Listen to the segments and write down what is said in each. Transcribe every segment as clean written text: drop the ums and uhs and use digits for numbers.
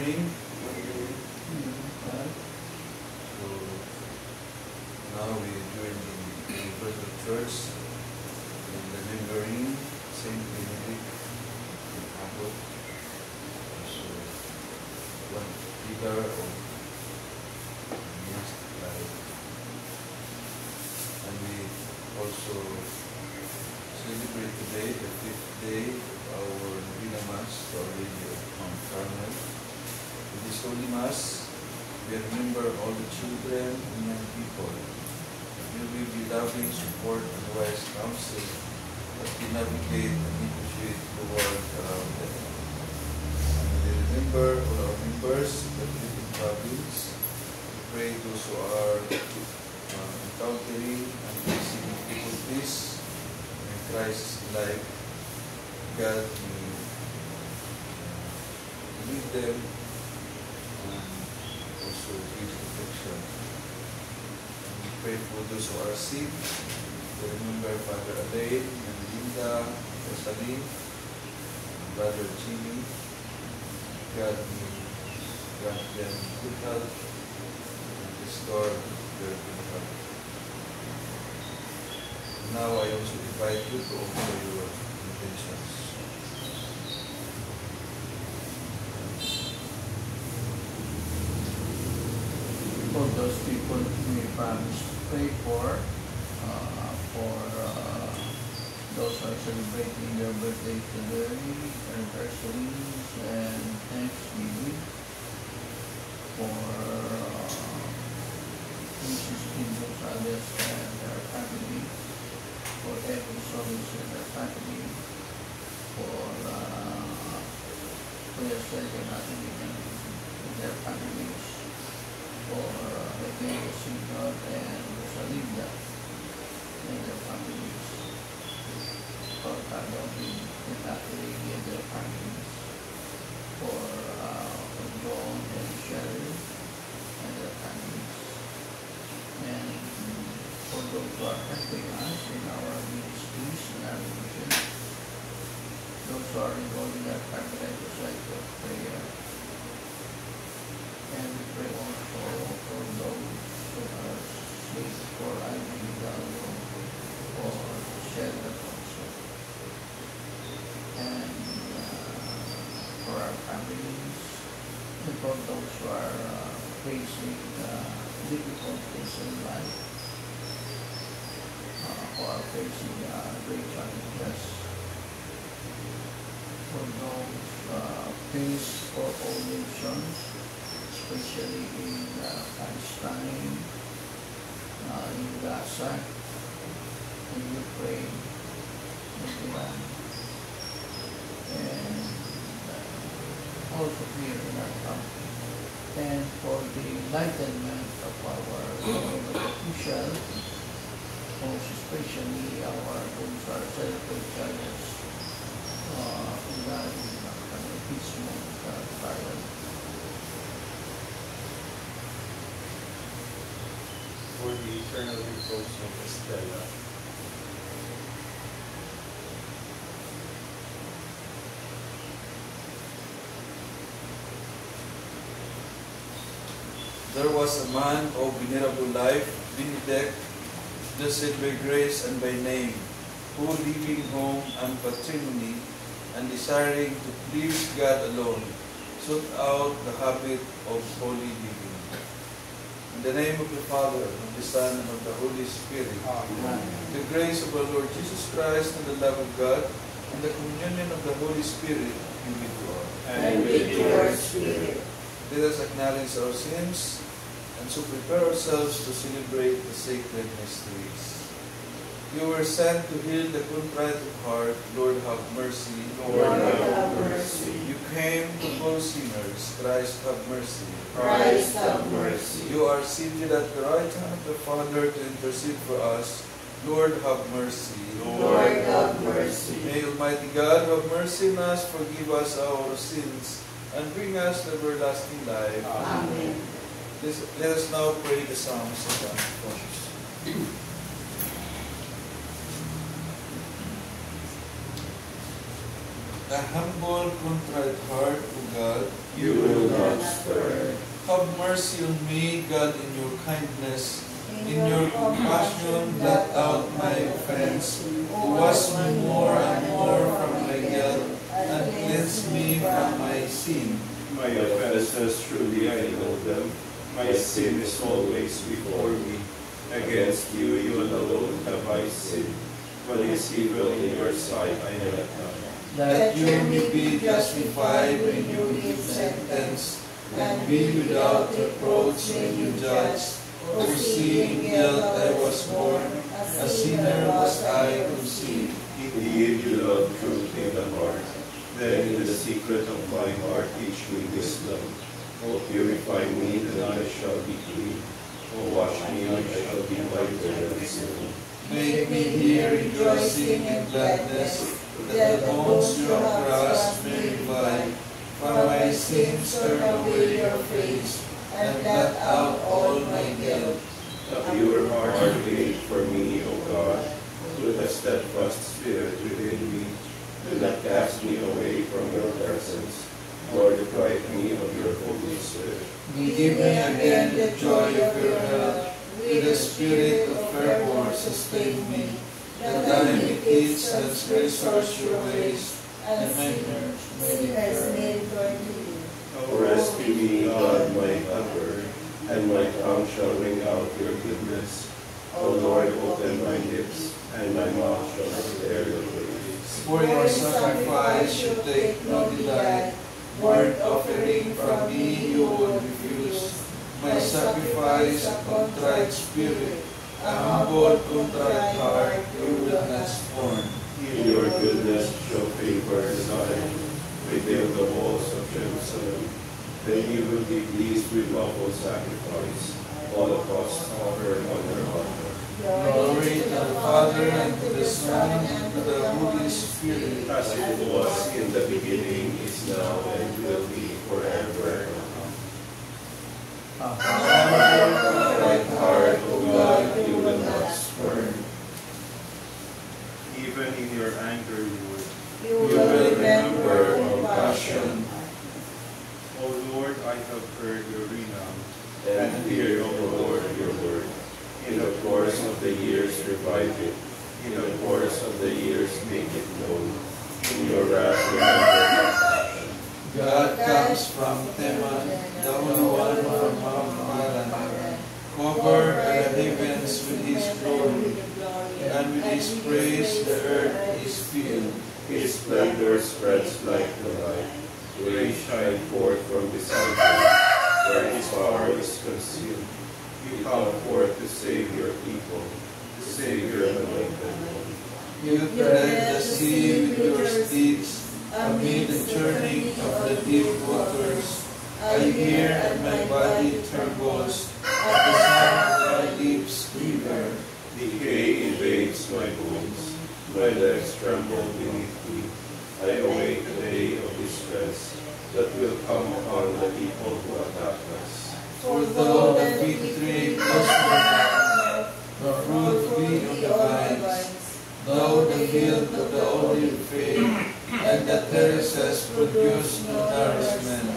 morning. So now we join the Universal Church in remembering Saint Benedict in Abbot. So one pillar of monastic life. And we also celebrate today the 5th day of our Novena Mass to Our Lady of Mount Carmel. In this Holy Mass, we remember all the children and young people. Will we be loving support and wise counsel as we navigate and negotiate the world around them? And we remember all our members of the Philippine province. We pray those who are encountering and facing difficulties in Christ's life. God may lead them and also give protection. And we pray for those who are sick. We remember Father Alain and Linda, Rosalie, and Brother Jimmy. God may grant them good health and restore their good health. Now I also invite you to offer your intentions. For those people we promise to pray for those who are celebrating their birthday today, anniversaries, and Thanksgiving, for Mrs. Kim Gonzalez and their family, for Evan Solis and their family, for Sergio Natalie and their families, for Rebecca Sinod and Rosalinda and their families, for Carlos and Natalie and their families, for John and Sherry and their families, and for those who are helping us in our ministries and our mission, those who are involved in our family society of prayer. And we pray also for those who are sick, for Ivy Hidalgo, for Sheldon also, and for our families, and for those who are facing difficulties in life, who are facing great challenges, for those peace for all nations, especially in Palestine, in Gaza, in Ukraine, in Iran, and also here in our country, and for the enlightenment of our government officials, most especially our those are celebrations regarding peaceful trial. For the eternal repose of Estella. There was a man of venerable life, Benedict, blessed by grace and by name, who leaving home and patrimony, and desiring to please God alone, sought out the habit of holy living. In the name of the Father, of the Son, and of the Holy Spirit. Amen. The grace of our Lord Jesus Christ, and the love of God, and the communion of the Holy Spirit be with you all. And with your spirit. Let us acknowledge our sins, and so prepare ourselves to celebrate the sacred mysteries. You were sent to heal the contrite of heart. Lord, have mercy. Lord, have mercy. You came to call sinners. Christ, have mercy. Christ, have mercy. You are seated at the right hand of the Father to intercede for us. Lord, have mercy. Lord, have mercy. May Almighty God have mercy on us, forgive us our sins, and bring us to everlasting life. Amen. Let us now pray the Psalms of God. A humble, contrite heart, O God, You will not mercy on me, God, in your kindness. In your compassion, blot out my offense. Wash me more and more from my guilt, and cleanse me from my sin. My offenses, truly I know them. My sin is always before me. Against you, you alone have I sinned. What is evil in your sight I have done. That you may be justified when you give sentence, and be without reproach when you judge. For seeing guilt I was born, a sinner was I conceived. Indeed, you love truth in the heart. Then in the secret of my heart teach me wisdom. O purify me, and I shall be clean. O wash me, and I shall be whiter than snow. Make me hear rejoicing and gladness, that the bones you have crushed may revive. For my sins turn away your face, and blot out all my guilt. A pure heart create for me, O God, with a steadfast spirit within me. Do not cast me away from your presence, nor deprive me of your Holy Spirit. Give me again the joy of your help, with the spirit of fervor sustain me, that I may teach transgressors your ways, and sinners may turn to you. Rescue me, God, my helper, and my tongue shall ring out your goodness. O Lord, open my lips, and my mouth shall declare your praise. For your sacrifice should take no delight, burnt offering from me you would refuse. My sacrifice a contrite spirit, a humble contrite heart you will not scorn. In your goodness show favor to Zion, rebuild the walls of Jerusalem. Then you will be pleased with lawful sacrifice, holocaust offered on your altar. Glory to the Father, and to the Son, and to the Holy Spirit. As it was in the beginning, is now, and will be forever. Right heart, O God, you will not spurn. Even in your anger, Lord. You will remember compassion, O Lord, I have heard your renown, and fear, O Lord, your word. In the course of the years revive it. In the course of the years make it known. In your wrath remember compassion. God comes from Teman, the Holy One from Mount Paran. Cover the heavens with His glory, and with His praise the earth is filled. His splendor spreads like the light. Rays shine forth from beside him, where his power is concealed. You come forth to save your people, to save your anointed one. You tread the sea with your steeds, amid the churning of the deep waters. I hear and my body trembles at the sound of my lips quiver. Decay invades my bones, my legs tremble beneath me. I await the day of distress that will come upon the people who attack us. For though the fig tree blossom, the fruit be on the vines, though the field of the olive fail, and the terraces produce no nourishment.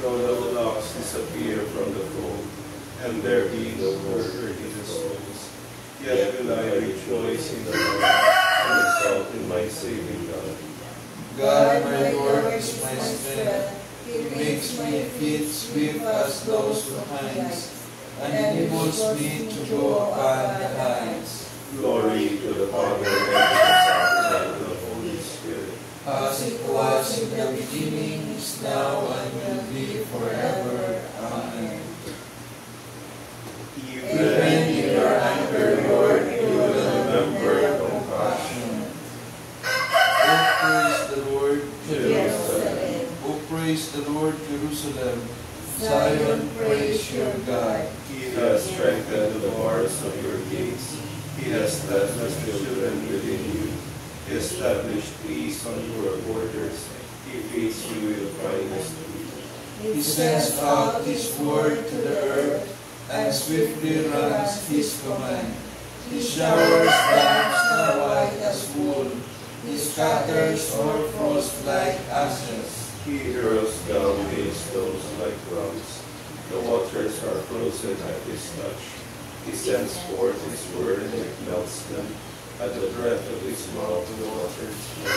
Though the flocks disappear from the fold, and there be no murder in the souls, yet will I rejoice in the Lord, and exalt in my saving God. God, my Lord, is my strength. He makes my feet swift as those of hinds, and enables me to go upon the heights. Glory to the Father, and to the Son, and to the Holy Spirit. As it was in the beginning, is now, and will be forever. Amen. Even in your anger, Lord, you will remember compassion. Oh, praise the Lord, Jerusalem. Oh, praise the Lord, Jerusalem. Zion, praise your God. He has strengthened the bars of your gates. He has established children within you. He established peace on your borders. He feeds you with kindness. He sends out His word to the earth, and swiftly runs His command. He showers down snow white as wool. He scatters hoarfrost like ashes. He hurls down hailstones like crumbs. The waters are frozen at his touch. He sends forth his word and it melts them. At the breath of his mouth the waters flow.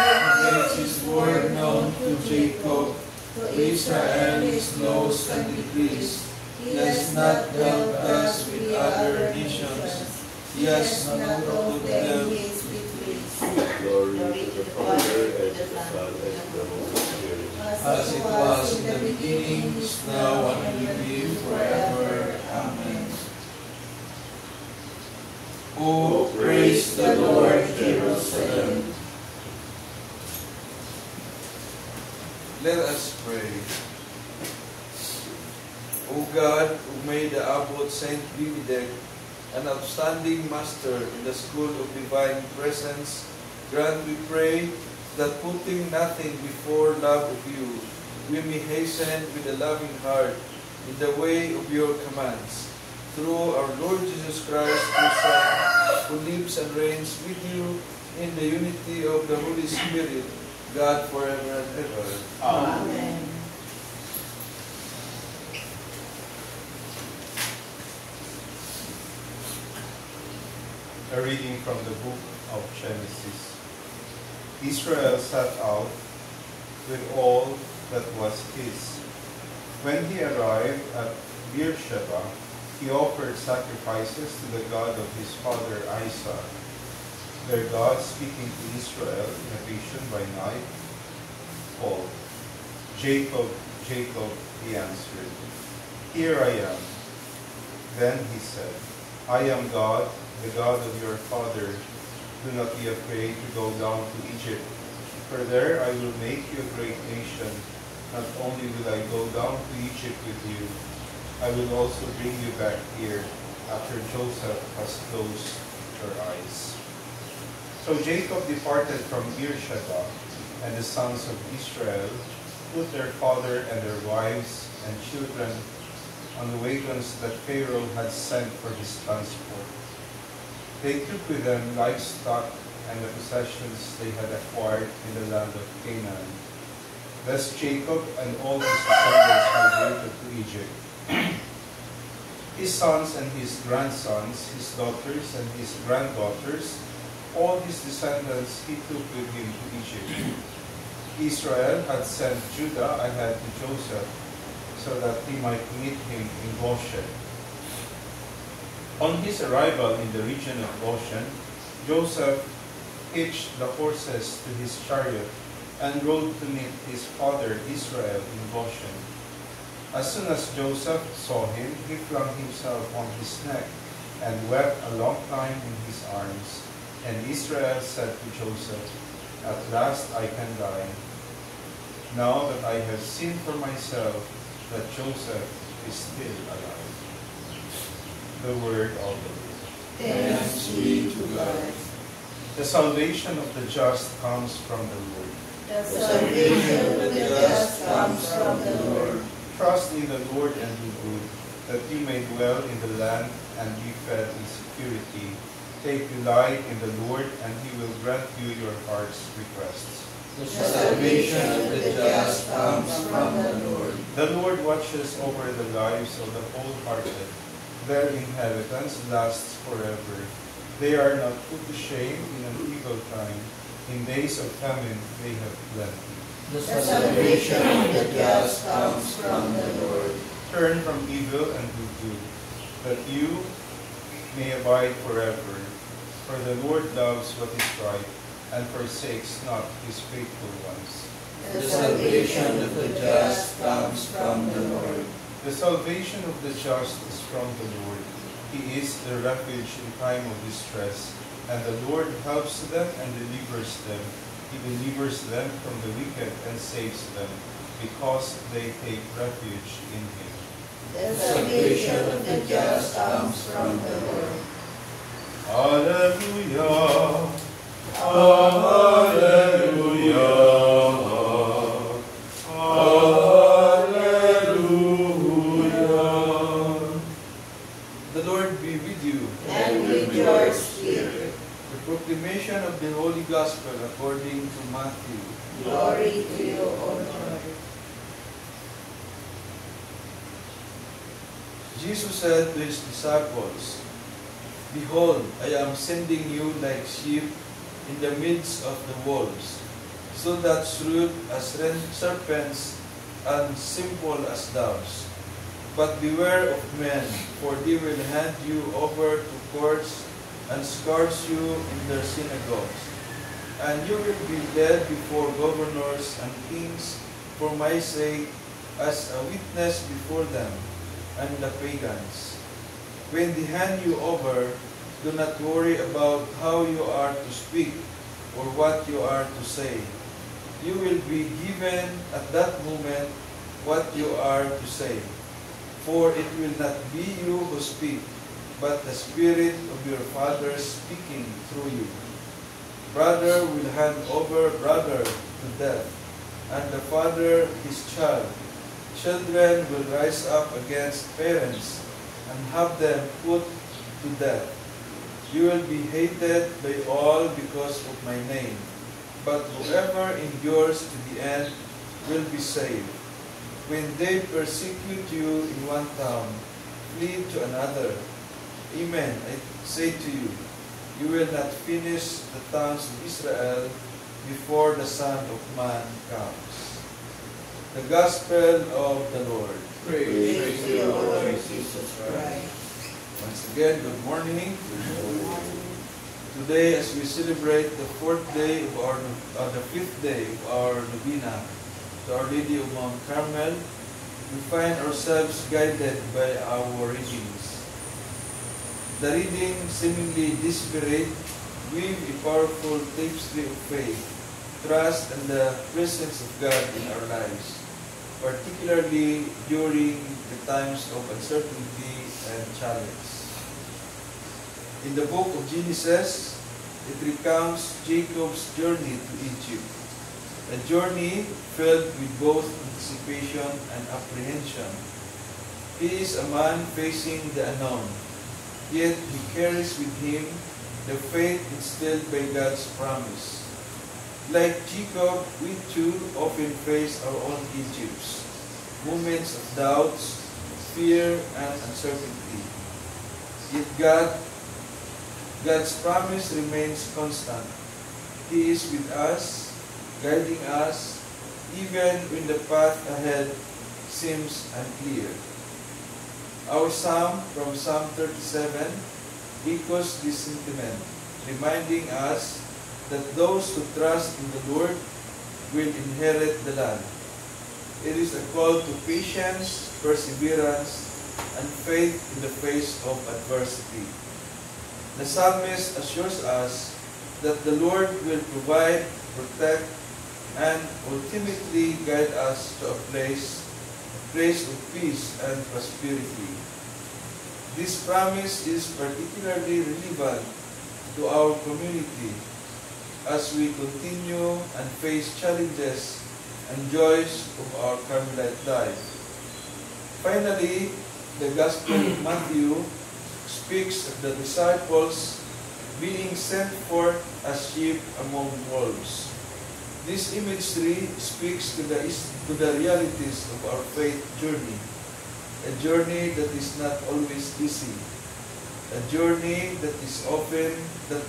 He makes his word known to Jacob, to Israel his laws and decrees. He has not dealt us with other nations. He has not told them his victories. Glory to the Father, and to the Son, and to the Holy Spirit. as it was in the beginning, is now, and will be forever. Amen. Oh, praise the Lord, Jerusalem. Let us pray. O God, who made the abbot Saint Benedict an outstanding master in the school of divine presence, grant, we pray, that putting nothing before love of you, we may hasten with a loving heart in the way of your commands. Through our Lord Jesus Christ, your Son, who lives and reigns with you in the unity of the Holy Spirit, God forever and ever. Amen. A reading from the book of Genesis. Israel set out with all that was his. When he arrived at Beersheba, he offered sacrifices to the God of his father Isaac. Their God, speaking to Israel in a vision by night, called, "Jacob, Jacob," he answered. "Here I am." Then he said, "I am God, the God of your father. Do not be afraid to go down to Egypt, for there I will make you a great nation. Not only will I go down to Egypt with you, I will also bring you back here after Joseph has closed your eyes." So Jacob departed from Beersheba, and the sons of Israel put their father and their wives and children on the wagons that Pharaoh had sent for his transport. They took with them livestock and the possessions they had acquired in the land of Canaan. Thus Jacob and all his descendants migrated to Egypt. His sons and his grandsons, his daughters and his granddaughters, all his descendants he took with him to Egypt. Israel had sent Judah ahead to Joseph so that he might meet him in Goshen. On his arrival in the region of Goshen, Joseph hitched the horses to his chariot and rode to meet his father Israel in Goshen. As soon as Joseph saw him, he flung himself on his neck and wept a long time in his arms. And Israel said to Joseph, "At last I can die, now that I have seen for myself that Joseph is still alive." The word of the Lord. Thanks be to God. The salvation of the just comes from the Lord. The salvation of the just comes from the Lord. Trust in the Lord and do good, that you may dwell in the land and be fed in security. Take delight in the Lord, and he will grant you your heart's requests. The salvation of the just comes from the Lord. The Lord watches over the lives of the wholehearted. Their inheritance lasts forever. They are not put to shame in an evil time. In days of famine they have plenty. The salvation of the just comes from the Lord. Turn from evil and do good, that you may abide forever. For the Lord loves what is right, and forsakes not his faithful ones. The salvation of the just comes from the Lord. The salvation of the just is from the Lord. He is the refuge in time of distress, and the Lord helps them and delivers them. He delivers them from the wicked and saves them, because they take refuge in him. The salvation of the just comes from the Lord. Hallelujah! Hallelujah! Hallelujah! The Lord be with you. And with your spirit. The proclamation of the Holy Gospel according to Matthew. Glory to you, O Lord. Jesus said to his disciples, "Behold, I am sending you like sheep in the midst of the wolves, so that shrewd as serpents and simple as doves. But beware of men, for they will hand you over to courts and scourge you in their synagogues. And you will be led before governors and kings for my sake, as a witness before them and the pagans. When they hand you over, do not worry about how you are to speak or what you are to say. You will be given at that moment what you are to say. For it will not be you who speak, but the Spirit of your Father speaking through you. Brother will hand over brother to death, and the father his child. Children will rise up against parents and have them put to death. You will be hated by all because of my name, but whoever endures to the end will be saved. When they persecute you in one town, flee to another. Amen, I say to you, you will not finish the towns of Israel before the Son of Man comes." The Gospel of the Lord. Praise to you, Lord Jesus Christ. Once again, good morning. Today, as we celebrate the fifth day of our novena to Our Lady of Mount Carmel, we find ourselves guided by our readings. The reading, seemingly disparate, weave a powerful tapestry of faith, trust, and the presence of God in our lives, particularly during the times of uncertainty and challenge. In the book of Genesis, it recounts Jacob's journey to Egypt, a journey filled with both anticipation and apprehension. He is a man facing the unknown, yet he carries with him the faith instilled by God's promise. Like Jacob, we too often face our own Egypts, moments of doubts, fear, and uncertainty. Yet God's promise remains constant. He is with us, guiding us, even when the path ahead seems unclear. Our psalm from Psalm 37 echoes this sentiment, reminding us that those who trust in the Lord will inherit the land. It is a call to patience, perseverance, and faith in the face of adversity. The psalmist assures us that the Lord will provide, protect, and ultimately guide us to a place of peace and prosperity. This promise is particularly relevant to our community as we continue and face challenges and joys of our Carmelite life. Finally, the Gospel of Matthew speaks of the disciples being sent forth as sheep among wolves. This imagery speaks to the realities of our faith journey, a journey that is not always easy, a journey that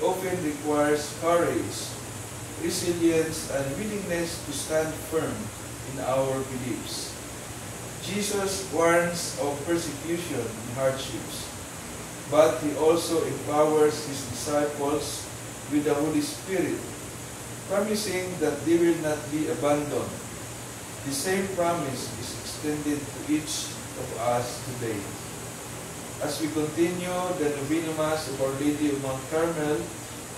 often requires courage, resilience, and willingness to stand firm in our beliefs. Jesus warns of persecution and hardships, but He also empowers His disciples with the Holy Spirit, promising that they will not be abandoned. The same promise is extended to each of us today. As we continue the Novena Mass of Our Lady of Mount Carmel,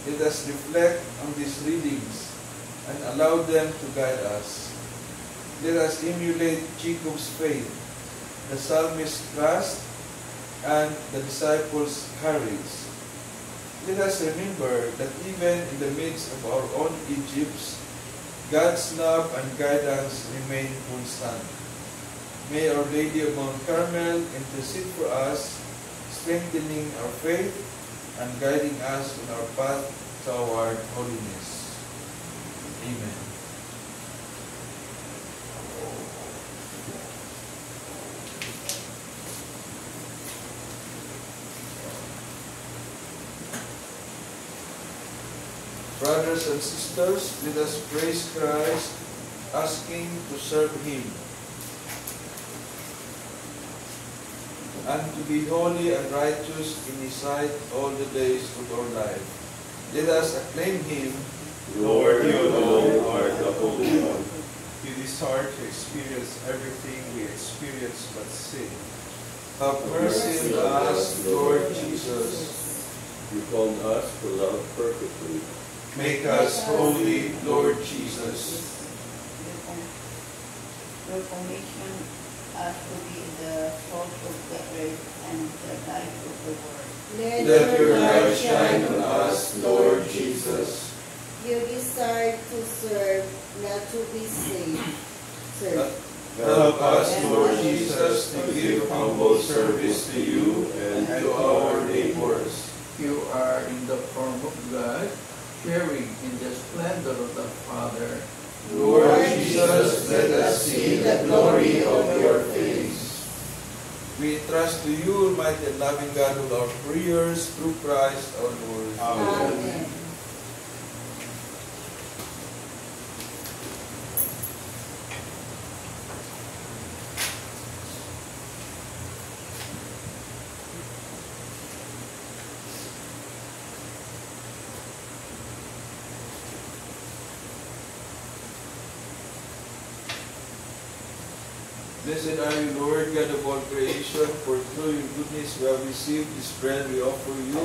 let us reflect on these readings and allow them to guide us. Let us emulate Jacob's faith, the psalmist's trust, and the disciples' courage. Let us remember that even in the midst of our own Egypts, God's love and guidance remain constant. May Our Lady of Mount Carmel intercede for us, strengthening our faith and guiding us on our path toward holiness. Amen. Brothers and sisters, let us praise Christ, asking to serve Him, and to be holy and righteous in His sight all the days of our life. Let us acclaim Him, Lord, you alone are the Holy One. You desire to experience everything we experience but sin. have mercy on us, Lord Jesus. You called us to love perfectly. Make us holy, Lord Jesus. Your commission us to be the salt of the earth and the light of the world. Let your light shine on us, Lord Jesus. You desire to serve, not to be saved. Serve. Help us, Lord Jesus, to give humble service to you and to our neighbors. You are in the form of God, sharing in the splendor of the Father. Lord Jesus, let us see the glory of your face. We trust to you, Almighty and loving God, all our prayers through Christ our Lord. Amen. Blessed are you, Lord, God of all creation, for through your goodness we have received this bread we offer you,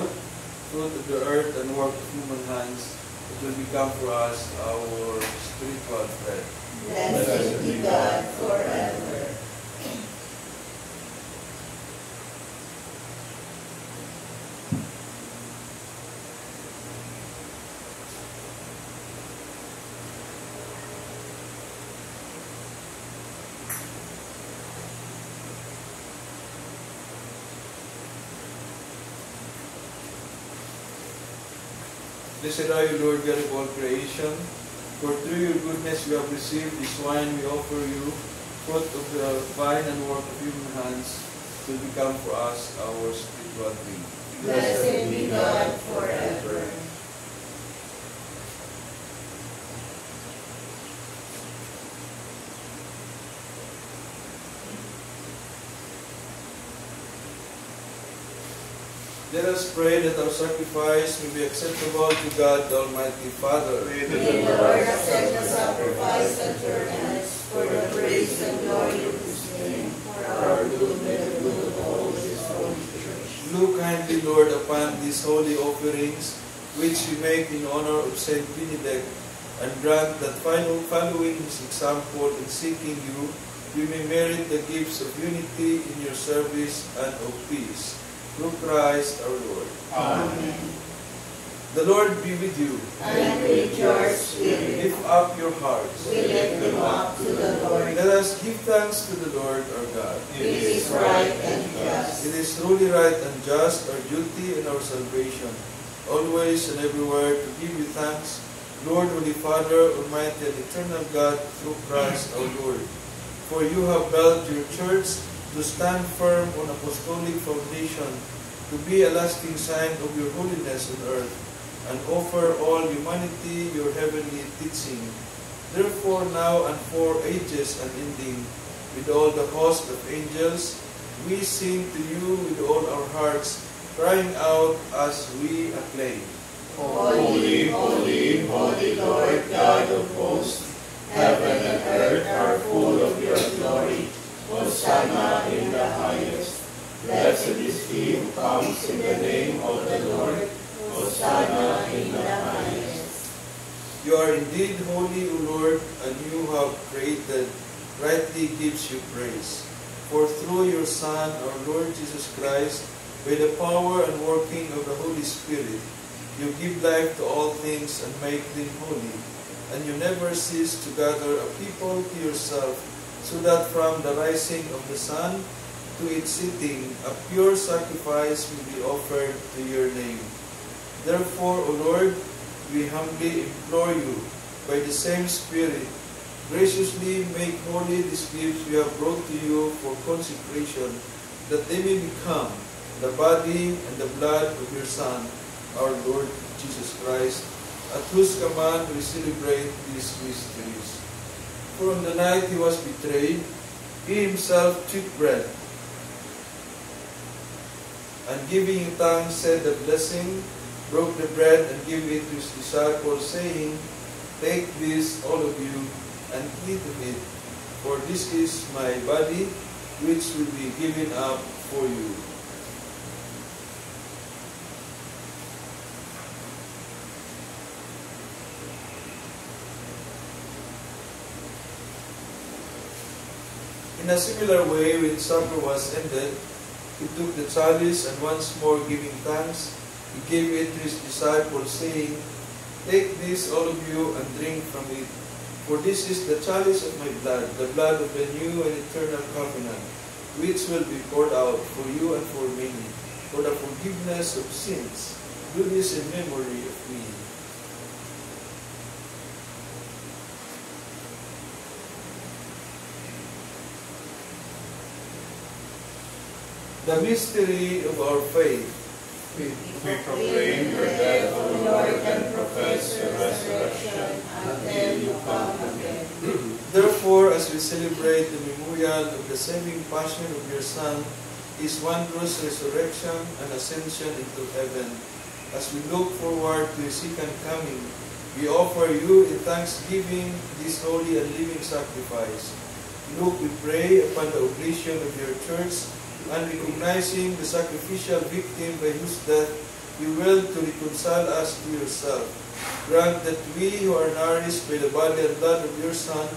fruit of the earth and work of human hands. It will become for us our spiritual bread. Blessed be God forever. Blessed are you, Lord, God of all creation, for through your goodness we have received this wine we offer you, fruit of the vine and work of human hands. It will become for us our spiritual drink. Blessed be God forever. Let us pray that our sacrifice may be acceptable to God, the Almighty Father. May the Lord accept the sacrifice at your hands for the praise and glory of His name, for our good and the good of all His holy church. Look kindly, Lord, upon these holy offerings, which we make in honor of Saint Benedict, and grant that following his example in seeking you, we may merit the gifts of unity in your service and of peace. Through Christ our Lord. Amen. The Lord be with you. And with your spirit, Lift up your hearts. we lift them up to the Lord. Let us give thanks to the Lord our God. It is right and just. It is truly right and just, our duty and our salvation, always and everywhere to give you thanks, Lord, Holy Father, Almighty and Eternal God, through Christ our Lord. For you have built your church to stand firm on apostolic foundation, to be a lasting sign of your holiness on earth, and offer all humanity your heavenly teaching. Therefore now and for ages unending, with all the host of angels, we sing to you with all our hearts, crying out as we acclaim. Holy, holy, holy Lord God of hosts, heaven and earth are full of your glory. Hosanna in the highest. Blessed is he who comes in the name of the Lord. Hosanna in the highest. You are indeed holy, O Lord, and you have created, rightly gives you praise. For through your Son, our Lord Jesus Christ, by the power and working of the Holy Spirit, you give life to all things and make them holy. And you never cease to gather a people to yourself, so that from the rising of the sun to its setting, a pure sacrifice will be offered to your name. Therefore, O Lord, we humbly implore you, by the same Spirit, graciously make holy these gifts we have brought to you for consecration, that they may become the body and the blood of your Son, our Lord Jesus Christ, at whose command we celebrate these mysteries. For on the night he was betrayed, he himself took bread, and giving thanks said the blessing, broke the bread, and gave it to his disciples, saying, "Take this, all of you, and eat of it, for this is my body, which will be given up for you." In a similar way, when supper was ended, he took the chalice, and once more giving thanks, he gave it to his disciples, saying, "Take this, all of you, and drink from it. For this is the chalice of my blood, the blood of the new and eternal covenant, which will be poured out for you and for many, for the forgiveness of sins. Do this in memory of me." The mystery of our faith. We proclaim your death, O Lord, and profess your resurrection until you come again. Therefore, as we celebrate the memorial of the saving passion of your Son, his wondrous resurrection and ascension into heaven, as we look forward to his second coming, we offer you in thanksgiving this holy and living sacrifice. Look, we pray, upon the oblation of your church, and recognizing the sacrificial victim by whose death you will to reconcile us to yourself. Grant that we who are nourished by the body and blood of your Son,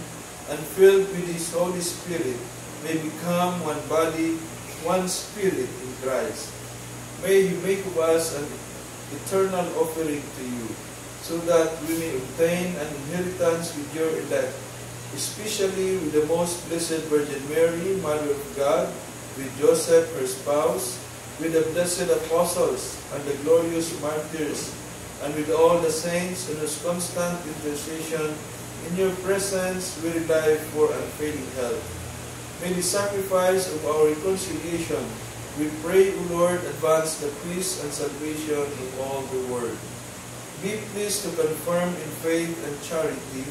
and filled with his Holy Spirit, may become one body, one spirit in Christ. May he make of us an eternal offering to you, so that we may obtain an inheritance with your elect, especially with the most blessed Virgin Mary, Mother of God, with Joseph, her spouse, with the blessed apostles and the glorious martyrs, and with all the saints in whose constant intercession in your presence we rely for unfailing help. May the sacrifice of our reconciliation, we pray, O Lord, advance the peace and salvation of all the world. Be pleased to confirm in faith and charity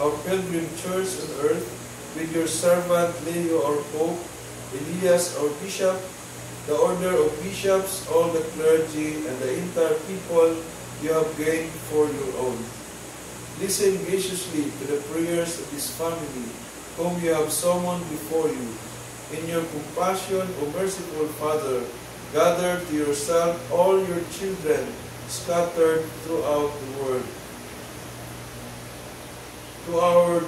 our pilgrim church on earth, with your servant Leo, our Pope, Elias, our Bishop, the order of bishops, all the clergy, and the entire people you have gained for your own. Listen graciously to the prayers of this family, whom you have summoned before you. In your compassion, O merciful Father, gather to yourself all your children scattered throughout the world. To our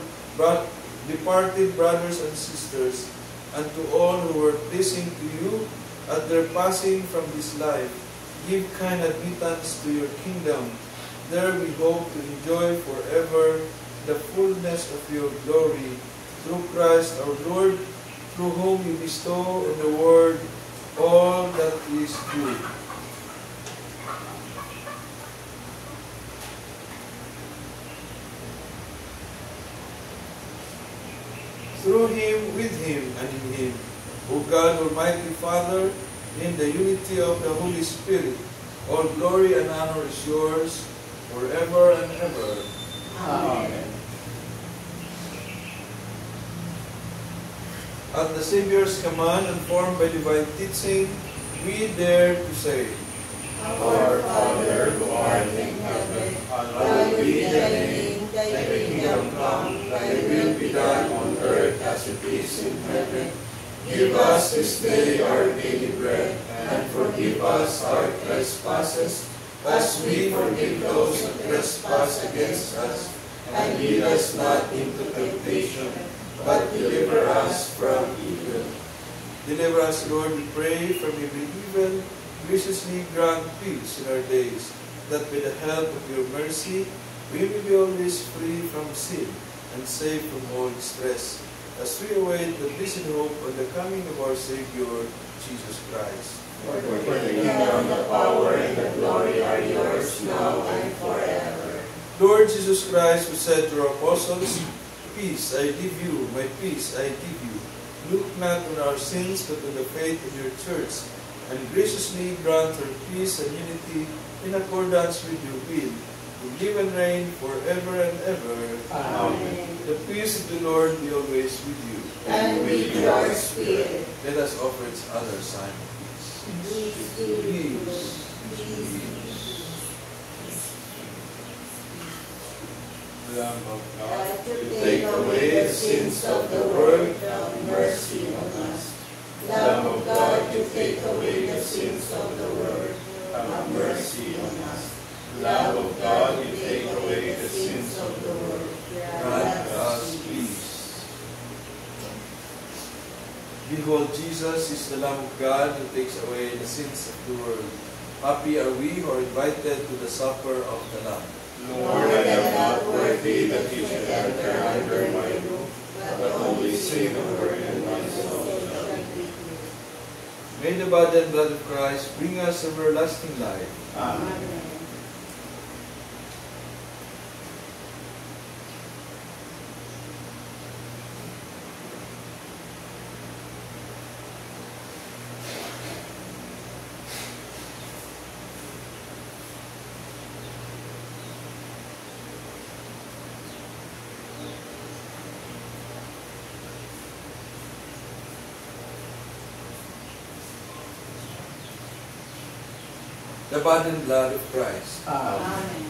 departed brothers and sisters, and to all who were pleasing to you at their passing from this life, give kind admittance to your kingdom. There we hope to enjoy forever the fullness of your glory, through Christ our Lord, through whom you bestow on the world all that is good. Through him, with him, and in him, O God, Almighty Father, in the unity of the Holy Spirit, all glory and honor is yours forever and ever. Amen. At the Savior's command, informed by divine teaching, we dare to say, Our Father who art in heaven, hallowed be thy name. Thy kingdom come, thy will be done on earth as it is in heaven. Give us this day our daily bread, and forgive us our trespasses, as we forgive those who trespass against us. And lead us not into temptation, but deliver us from evil. Deliver us, Lord, we pray, from every evil. Graciously grant peace in our days, that by the help of your mercy, we may be always free from sin and safe from all distress, as we await the blessed hope of the coming of our Savior, Jesus Christ. For the kingdom, the power, and the glory are yours now and forever. Lord Jesus Christ, who said to our apostles, "Peace I give you, my peace I give you," look not on our sins, but on the faith of your church, and graciously grant her peace and unity in accordance with your will, who live and reign forever and ever. Amen. The peace of the Lord be always with you. And with your spirit. Let us offer each other a sign of peace. Peace. Lamb of God, God, to take away the sins of the world, have mercy on us. Lamb of God, to take away the sins of the world, have mercy on us. Lamb of God, to take away the sins of the world, Grant us peace. Behold, Jesus is the Lamb of God who takes away the sins of the world. Happy are we who are invited to the supper of the Lamb. Lord, I am not worthy that you should enter under my roof, but only say the word and my soul shall be healed. May the body and blood of Christ bring us everlasting life. Amen. The body and blood of Christ. Amen.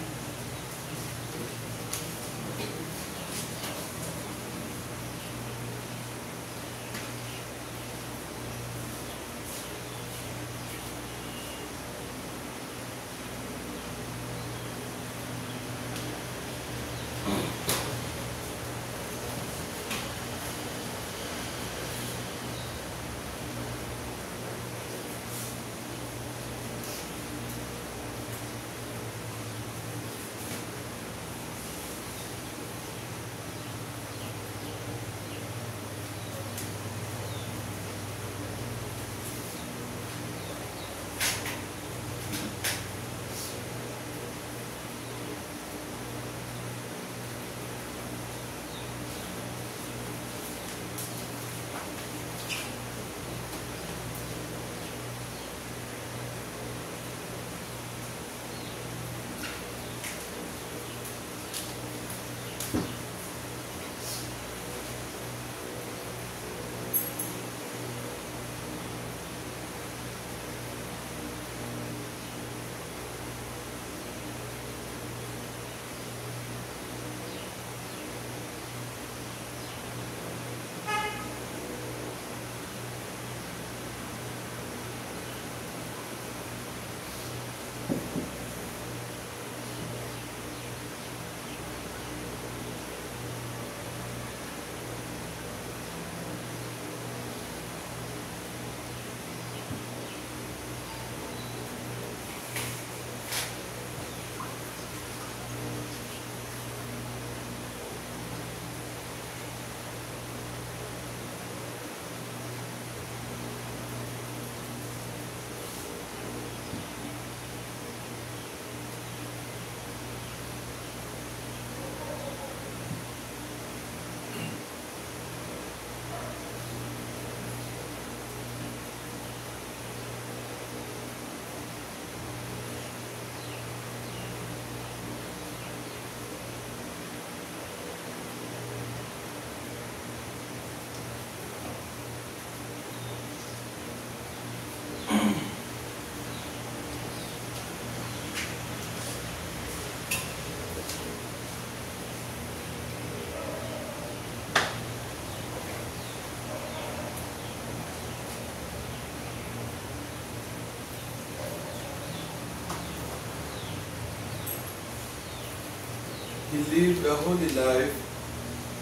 He lived a holy life,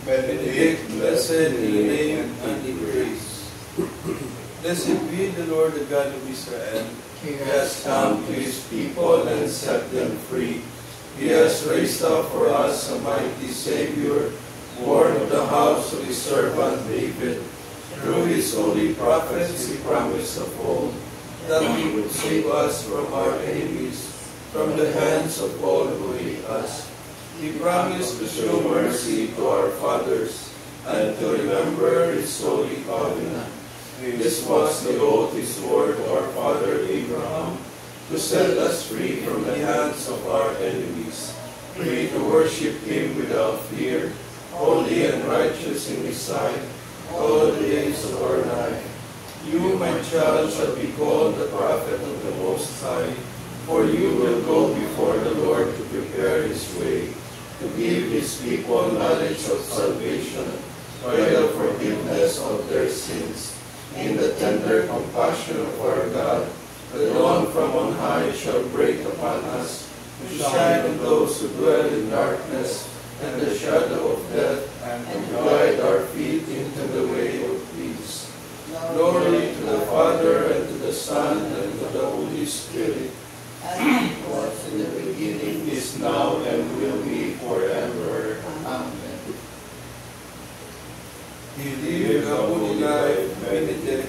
Benedict, blessed in the name and in grace. Blessed be the Lord, the God of Israel. He He has come to his people and set them free. He has raised up for us a mighty Savior, born of the house of his servant David. Through his holy prophets he promised of old that he would save us from our enemies, from the hands of all who hate us. He promised to show mercy to our fathers and to remember his holy covenant. This was the oath he swore to our father Abraham, to set us free from the hands of our enemies, free to worship Him without fear, holy and righteous in His sight, all the days of our life. You, my child, shall be called the prophet of the Most High, for you will go before the Lord to prepare His way, to give His people knowledge of salvation by the forgiveness of their sins. In the tender compassion of our God, the dawn from on high shall break upon us, to shine on those who dwell in darkness and the shadow of death, and to guide our feet into the way of peace. Glory to the Father, and to the Son, and to the Holy Spirit, as it was in the beginning, is now, and will be forever. Amen. He lived a holy life, benedict,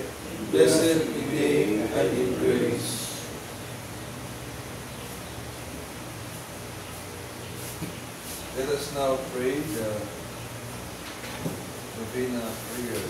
blessed in name and in grace. Let us now pray the Novena prayer.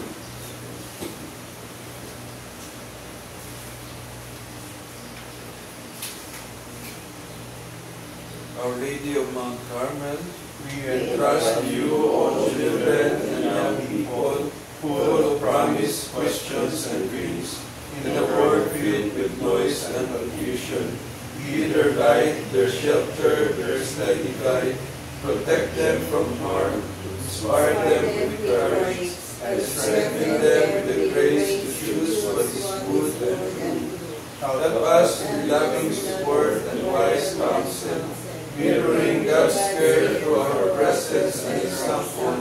Our Lady of Mount Carmel, we entrust you, all children and young people, full of promise, questions, and dreams, in a world filled with noise and confusion. Be their light, their shelter, their steady guide. Protect them from harm, inspire them with courage, and strengthen them with the grace to choose what is good and true. Help us with loving support and wise counsel, mirroring God's care through our presence and example.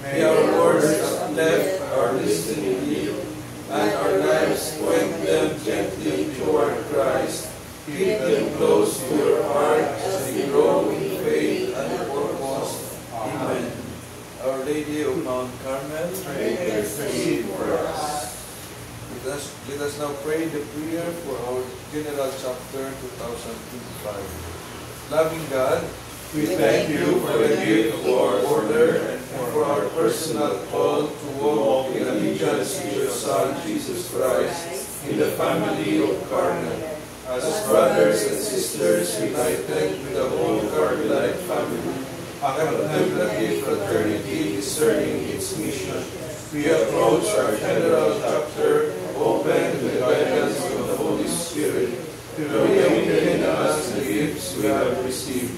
May our words uplift our listening ear, and our lives point them gently toward Christ. Keep them close to your heart as they grow in faith and purpose. Amen. Our Lady of Mount Carmel, intercede for us. Let us now pray the prayer for our General Chapter 2025. Loving God, we thank you for the gift of our order and for our personal call to walk in allegiance to your Son, Jesus Christ, in the family of Carmel. As brothers and sisters united with the whole Carmelite family, a contemplative fraternity discerning its mission, we approach our General Chapter open to the guidance of the Holy Spirit, to reawaken in us the gifts we have received,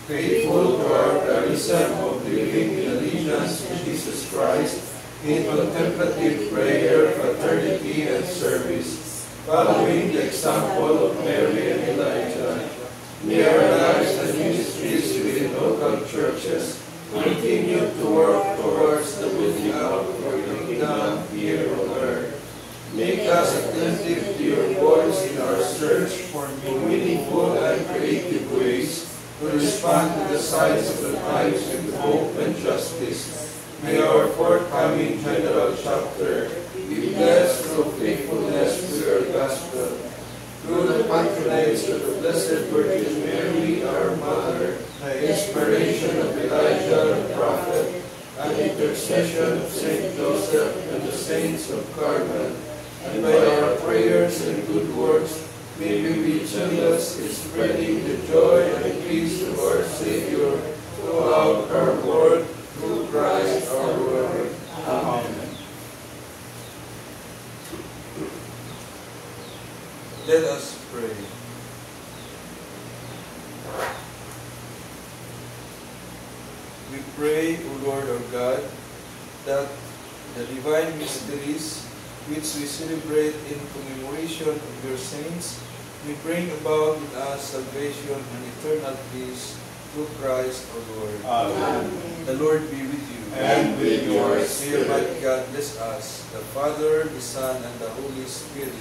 faithful to our charism of living in allegiance to Jesus Christ, in contemplative prayer, fraternity, and service, following the example of Mary and Elijah. May our lives and ministries within local churches continue to work towards the building up of your kingdom here on earth. Make us attentive to your voice in our search for meaningful and creative ways to respond to the signs of the times with hope and justice. May our forthcoming General Chapter be blessed through faithfulness to your gospel. Through the patronage of the Blessed Virgin Mary, our Mother, the inspiration of Elijah the prophet, and intercession of Saint Joseph and the saints of Carmel, and by our prayers and good works, may we be zealous in spreading the joy and peace of our Savior throughout our world, through Christ our Lord. Amen. Let us pray. We pray, O Lord our God, that the divine mysteries which we celebrate in commemoration of your saints may bring about in us salvation and eternal peace through Christ our Lord. Amen. The Lord be with you. And with your May Almighty spirit. God bless us, the Father, the Son, and the Holy Spirit.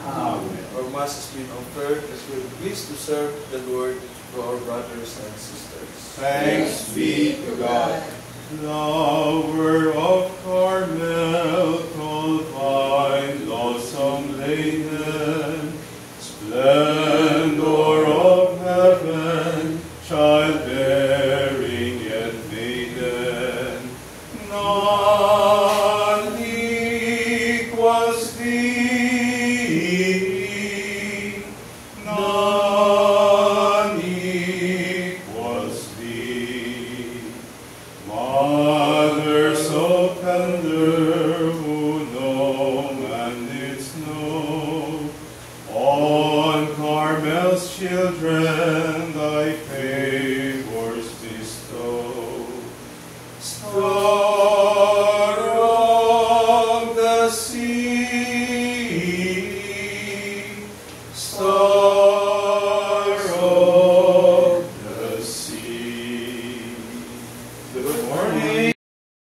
Amen. Our Mass has been offered as we are pleased to serve the Lord to our brothers and sisters. Thanks be to God. Flower of Carmel, provide blossom laden.